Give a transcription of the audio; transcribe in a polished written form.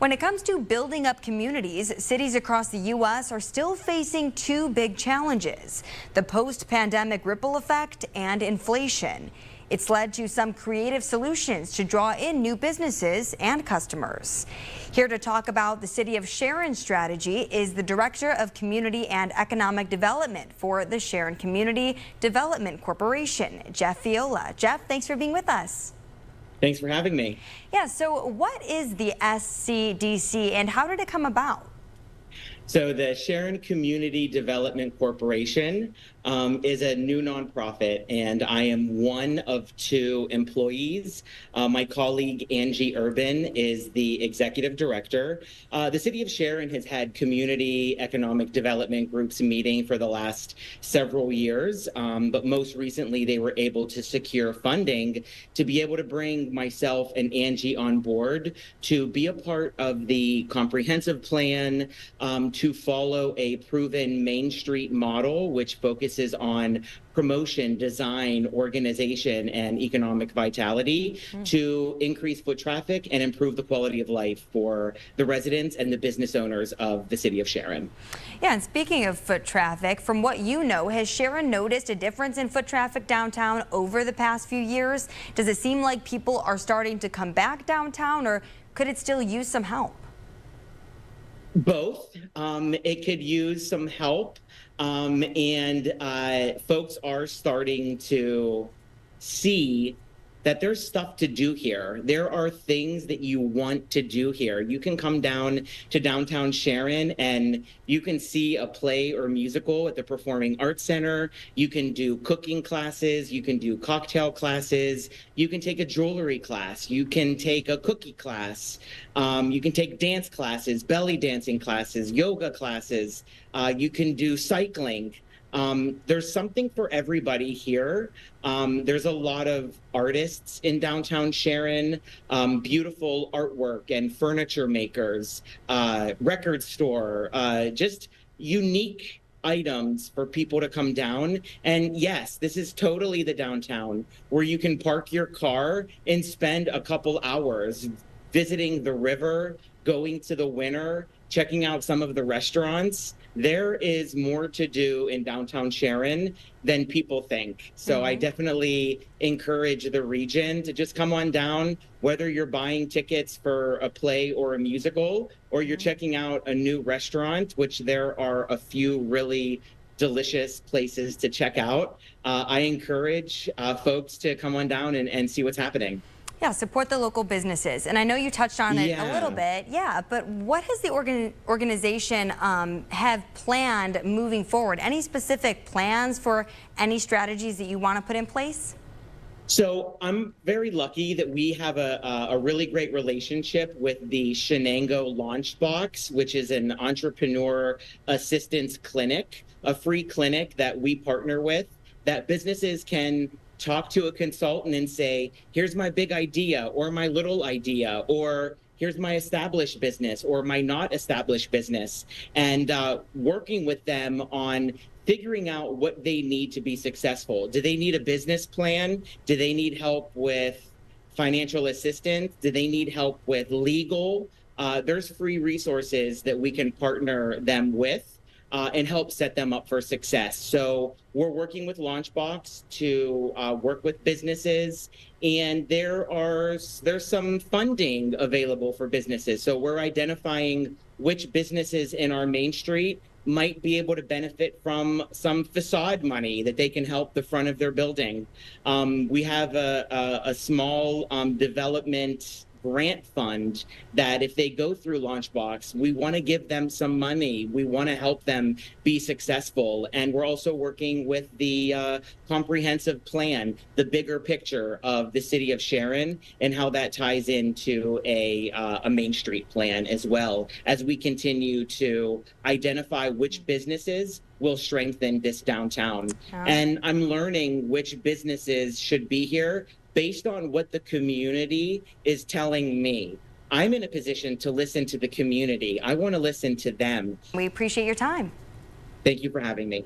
When it comes to building up communities, cities across the U.S. are still facing two big challenges: the post-pandemic ripple effect and inflation. It's led to some creative solutions to draw in new businesses and customers. Here to talk about the City of Sharon strategy is the Director of Community and Economic Development for the Sharon Community Development Corporation, Jeff Viola. Jeff, thanks for being with us. Thanks for having me. Yeah, so what is the SCDC and how did it come about? So the Sharon Community Development Corporation is a new nonprofit, and I am one of two employees. My colleague Angie Urban is the executive director. The City of Sharon has had community economic development groups meeting for the last several years, but most recently they were able to secure funding to be able to bring myself and Angie on board to be a part of the comprehensive plan, to follow a proven Main Street model, which focuses on promotion, design, organization, and economic vitality to increase foot traffic and improve the quality of life for the residents and the business owners of the City of Sharon. Yeah, and speaking of foot traffic, from what you know, has Sharon noticed a difference in foot traffic downtown over the past few years? Does it seem like people are starting to come back downtown, or could it still use some help? Both. It could use some help, and folks are starting to see that there's stuff to do here. There are things that you want to do here. You can come down to downtown Sharon and you can see a play or musical at the Performing Arts Center. You can do cooking classes. You can do cocktail classes. You can take a jewelry class. You can take a cookie class. You can take dance classes, belly dancing classes, yoga classes. You can do cycling. There's something for everybody here. There's a lot of artists in downtown Sharon, beautiful artwork and furniture makers, record store, just unique items for people to come down. And yes, this is totally the downtown where you can park your car and spend a couple hours visiting the river, going to the winter, checking out some of the restaurants. There is more to do in downtown Sharon than people think. So I definitely encourage the region to just come on down, whether you're buying tickets for a play or a musical, or you're checking out a new restaurant, which there are a few really delicious places to check out. I encourage folks to come on down and see what's happening. Yeah, support the local businesses. And I know you touched on it a little bit. Yeah, but what has the organization have planned moving forward? Any specific plans for any strategies that you want to put in place? So I'm very lucky that we have a really great relationship with the Shenango Launchbox, which is an entrepreneur assistance clinic, a free clinic that we partner with, that businesses can talk to a consultant and say, here's my big idea or my little idea, or here's my established business or my not established business, and working with them on figuring out what they need to be successful. Do they need a business plan? Do they need help with financial assistance? Do they need help with legal? There's free resources that we can partner them with and help set them up for success. So we're working with Launchbox to work with businesses, and there's some funding available for businesses. So we're identifying which businesses in our Main Street might be able to benefit from some facade money that they can help the front of their building. We have a small development grant fund that if they go through Launchbox, we want to give them some money. We want to help them be successful. And we're also working with the comprehensive plan, the bigger picture of the City of Sharon and how that ties into a Main Street plan, as well as we continue to identify which businesses will strengthen this downtown. And I'm learning which businesses should be here based on what the community is telling me. I'm in a position to listen to the community. I want to listen to them. We appreciate your time. Thank you for having me.